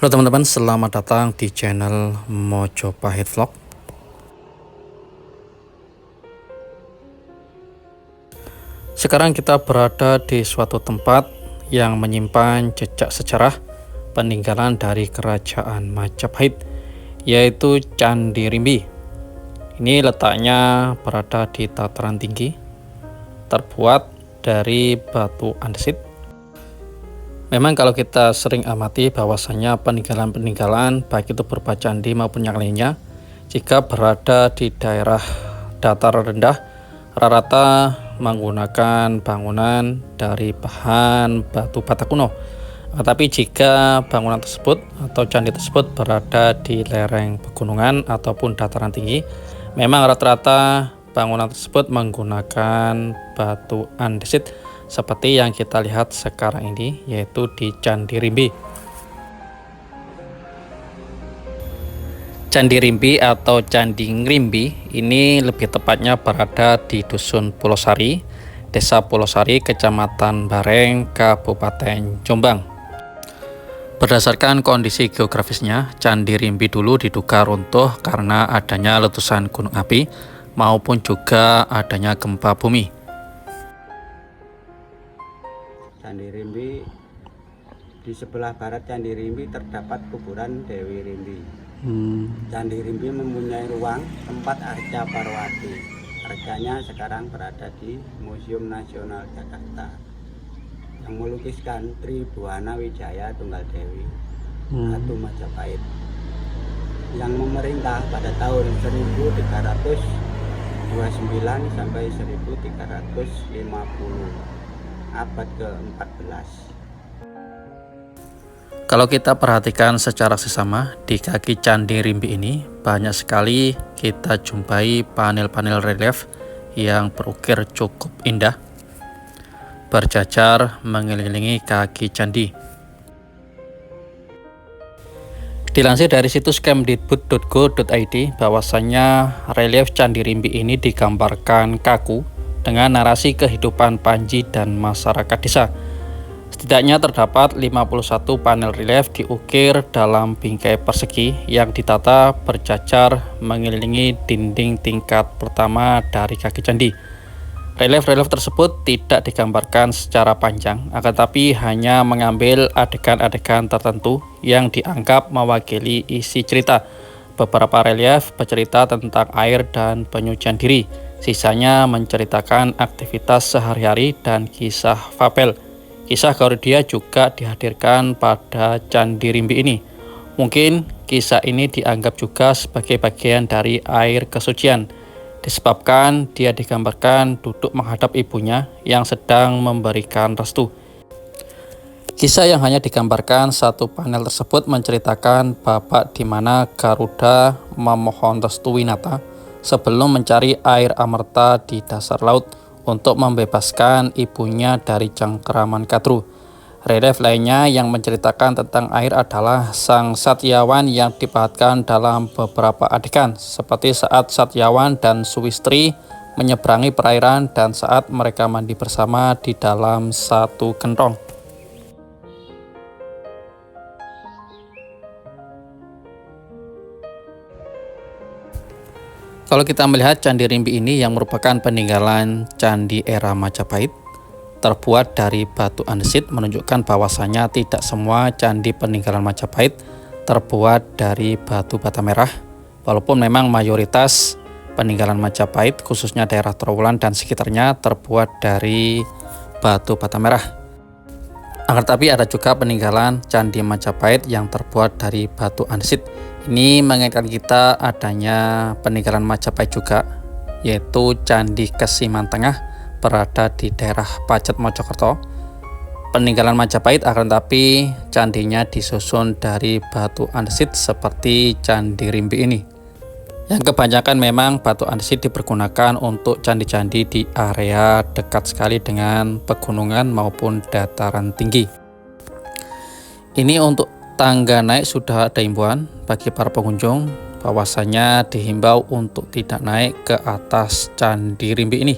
Halo teman-teman, selamat datang di channel Mojopahit Vlog. Sekarang kita berada di suatu tempat yang menyimpan jejak sejarah peninggalan dari kerajaan Majapahit, yaitu Candi Rimbi. Ini letaknya berada di dataran tinggi, terbuat dari batu andesit. Memang kalau kita sering amati bahwasanya peninggalan-peninggalan baik itu berupa candi maupun yang lainnya, jika berada di daerah dataran rendah, rata-rata menggunakan bangunan dari bahan batu bata kuno. Tetapi jika bangunan tersebut atau candi tersebut berada di lereng pegunungan ataupun dataran tinggi, memang rata-rata bangunan tersebut menggunakan batu andesit seperti yang kita lihat sekarang ini, yaitu di Candi Rimbi. Candi Rimbi atau Candi Ngrimbi ini lebih tepatnya berada di Dusun Pulosari, Desa Pulosari, Kecamatan Bareng, Kabupaten Jombang. Berdasarkan kondisi geografisnya, Candi Rimbi dulu diduga runtuh karena adanya letusan gunung api maupun juga adanya gempa bumi. Candi Rimbi, di sebelah barat Candi Rimbi terdapat kuburan Dewi Rimbi. Candi Rimbi mempunyai ruang tempat Arca Parwati. Arcanya sekarang berada di Museum Nasional Jakarta, yang melukiskan Tri Buana Wijaya Tunggal Dewi Ratu Majapahit yang memerintah pada tahun 1329 sampai 1350. Abad ke-14. Kalau kita perhatikan secara seksama, di kaki Candi Rimbi ini banyak sekali kita jumpai panel-panel relief yang berukir cukup indah, berjajar mengelilingi kaki candi. Dilansir dari situs kemdikbud.go.id bahwasanya relief Candi Rimbi ini digambarkan kaku dengan narasi kehidupan Panji dan masyarakat desa. Setidaknya terdapat 51 panel relief diukir dalam bingkai persegi yang ditata berjajar mengelilingi dinding tingkat pertama dari kaki candi. Relief-relief tersebut tidak digambarkan secara panjang, akan tapi hanya mengambil adegan-adegan tertentu yang dianggap mewakili isi cerita. Beberapa relief bercerita tentang air dan penyucian diri. Sisanya menceritakan aktivitas sehari-hari dan kisah fabel. Kisah Garudia juga dihadirkan pada Candi Rimbi ini. Mungkin kisah ini dianggap juga sebagai bagian dari air kesucian, disebabkan dia digambarkan duduk menghadap ibunya yang sedang memberikan restu. Kisah yang hanya digambarkan satu panel tersebut menceritakan babak di mana Garuda memohon restu Winata sebelum mencari air amerta di dasar laut untuk membebaskan ibunya dari cengkeraman Kadru. Relief lainnya yang menceritakan tentang air adalah sang Satyawan yang diperlihatkan dalam beberapa adegan, seperti saat Satyawan dan Suwistri menyeberangi perairan dan saat mereka mandi bersama di dalam satu gentong. Kalau kita melihat Candi Rimbi ini yang merupakan peninggalan candi era Majapahit, terbuat dari batu andesit, menunjukkan bahwasanya tidak semua candi peninggalan Majapahit terbuat dari batu bata merah, walaupun memang mayoritas peninggalan Majapahit khususnya daerah Trowulan dan sekitarnya terbuat dari batu bata merah. Akan tapi ada juga peninggalan candi Majapahit yang terbuat dari batu andesit. Ini mengingatkan kita adanya peninggalan Majapahit juga, yaitu Candi Kesiman Tengah berada di daerah Pacet, Mojokerto. peninggalan Majapahit, akan tetapi candinya disusun dari batu andesit seperti Candi Rimbi ini. Yang kebanyakan memang batu andesit dipergunakan untuk candi-candi di area dekat sekali dengan pegunungan maupun dataran tinggi. Ini untuk tangga naik sudah ada himbauan bagi para pengunjung bahwasanya dihimbau untuk tidak naik ke atas Candi Rimbi ini.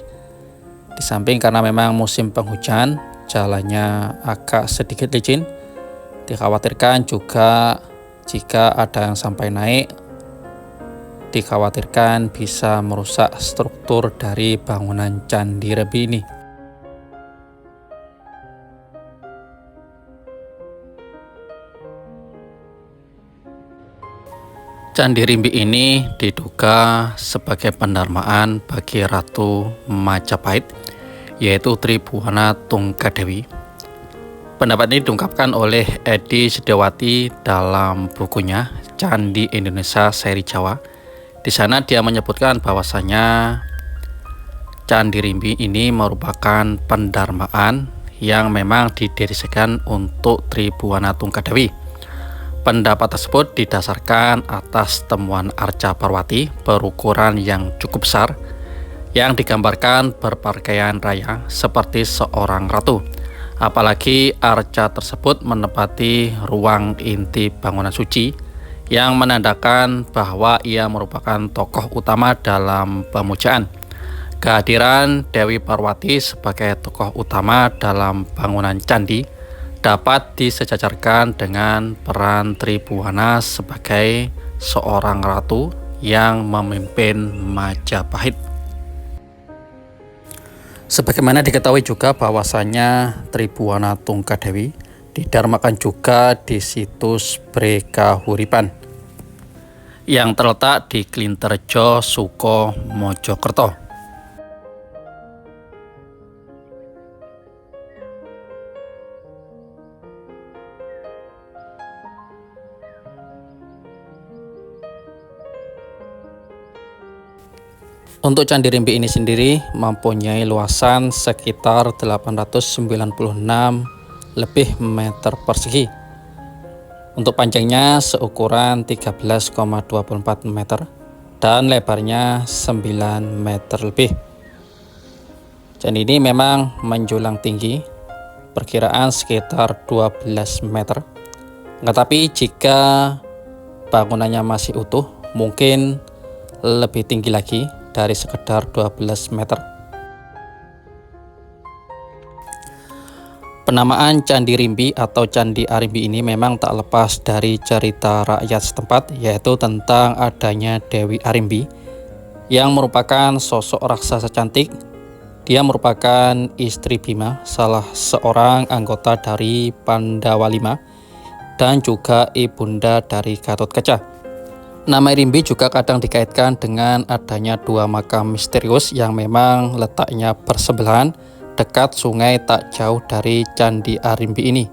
Di samping karena memang musim penghujan, jalannya agak sedikit licin. Dikhawatirkan juga jika ada yang sampai naik, dikhawatirkan bisa merusak struktur dari bangunan Candi Rimbi ini. Candi Rimbi ini diduga sebagai pendarmaan bagi Ratu Majapahit, yaitu Tribhuwana Tunggadewi. Pendapat ini diungkapkan oleh Edi Setiawati dalam bukunya Candi Indonesia Seri Jawa. Di sana dia menyebutkan bahwasanya Candi Rimbi ini merupakan pendarmaan yang memang didedikasikan untuk Tribhuwana Tunggadewi. Pendapat tersebut didasarkan atas temuan arca Parwati berukuran yang cukup besar yang digambarkan berpakaian raya seperti seorang ratu. Apalagi arca tersebut menempati ruang inti bangunan suci yang menandakan bahwa ia merupakan tokoh utama dalam pemujaan. Kehadiran Dewi Parwati sebagai tokoh utama dalam bangunan candi dapat disejajarkan dengan peran Tribhuwana sebagai seorang ratu yang memimpin Majapahit. Sebagaimana diketahui juga bahwasanya Tribhuwana Tunggadewi didharmakan juga di situs Brekahuripan yang terletak di Klinterjo, Suko, Mojokerto. Untuk Candi Rimbi ini sendiri mempunyai luasan sekitar 896 lebih meter persegi. Untuk panjangnya seukuran 13,24 meter dan lebarnya 9 meter lebih. Candi ini memang menjulang tinggi, perkiraan sekitar 12 meter. Tetapi jika bangunannya masih utuh, mungkin lebih tinggi lagi dari sekedar 12 meter. Penamaan Candi Rimbi atau Candi Arimbi ini memang tak lepas dari cerita rakyat setempat, yaitu tentang adanya Dewi Arimbi yang merupakan sosok raksasa cantik. Dia merupakan istri Bima, salah seorang anggota dari Pandawa V, dan juga ibunda dari Gatotkaca. Nama Rimbi juga kadang dikaitkan dengan adanya dua makam misterius yang memang letaknya bersebelahan dekat sungai tak jauh dari Candi Arimbi ini.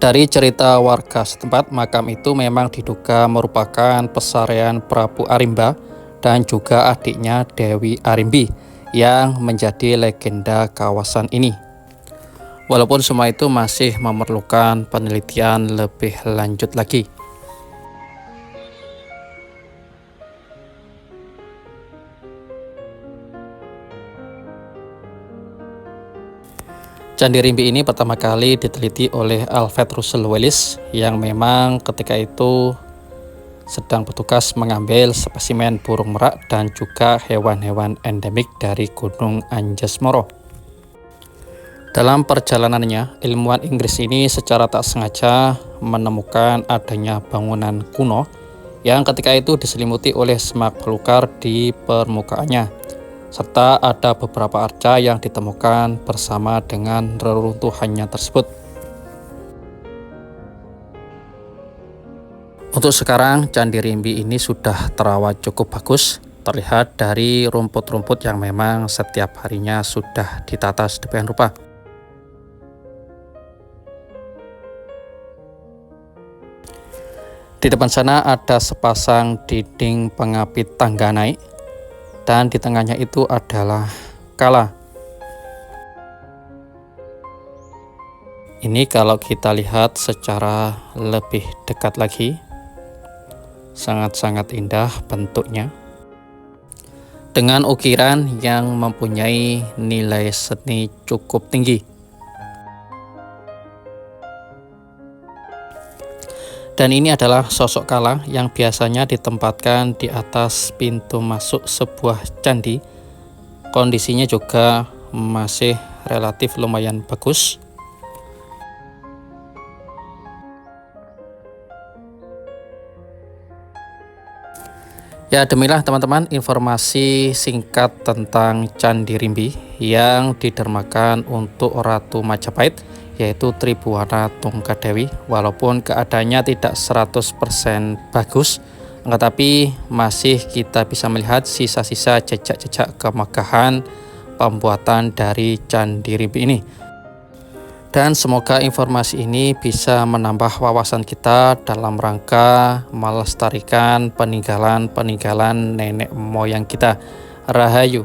Dari cerita warga setempat, makam itu memang diduga merupakan pesarean Prabu Arimba dan juga adiknya Dewi Arimbi yang menjadi legenda kawasan ini. Walaupun semua itu masih memerlukan penelitian lebih lanjut lagi. Candi Rimbi ini pertama kali diteliti oleh Alfred Russel Wallace yang memang ketika itu sedang bertugas mengambil spesimen burung merak dan juga hewan-hewan endemik dari Gunung Anjas-Moro. Dalam perjalanannya, ilmuwan Inggris ini secara tak sengaja menemukan adanya bangunan kuno yang ketika itu diselimuti oleh semak belukar di permukaannya, serta ada beberapa arca yang ditemukan bersama dengan reruntuhannya tersebut. Untuk sekarang, Candi Rimbi ini sudah terawat cukup bagus, terlihat dari rumput-rumput yang memang setiap harinya sudah ditata sedemikian rupa. Di depan sana ada sepasang dinding pengapit tangga naik, dan di tengahnya itu adalah kala. Ini kalau kita lihat secara lebih dekat lagi, sangat-sangat indah bentuknya, dengan ukiran yang mempunyai nilai seni cukup tinggi. Dan ini adalah sosok kala yang biasanya ditempatkan di atas pintu masuk sebuah candi. Kondisinya juga masih relatif lumayan bagus. Ya, demikianlah teman-teman informasi singkat tentang Candi Rimbi yang didermakan untuk Ratu Majapahit, yaitu Tribhuwana Tunggadewi. Walaupun keadaannya tidak 100% bagus, tetapi masih kita bisa melihat sisa-sisa jejak-jejak kemegahan pembuatan dari Candi Rimbi ini. Dan semoga informasi ini bisa menambah wawasan kita dalam rangka melestarikan peninggalan-peninggalan nenek moyang kita. Rahayu.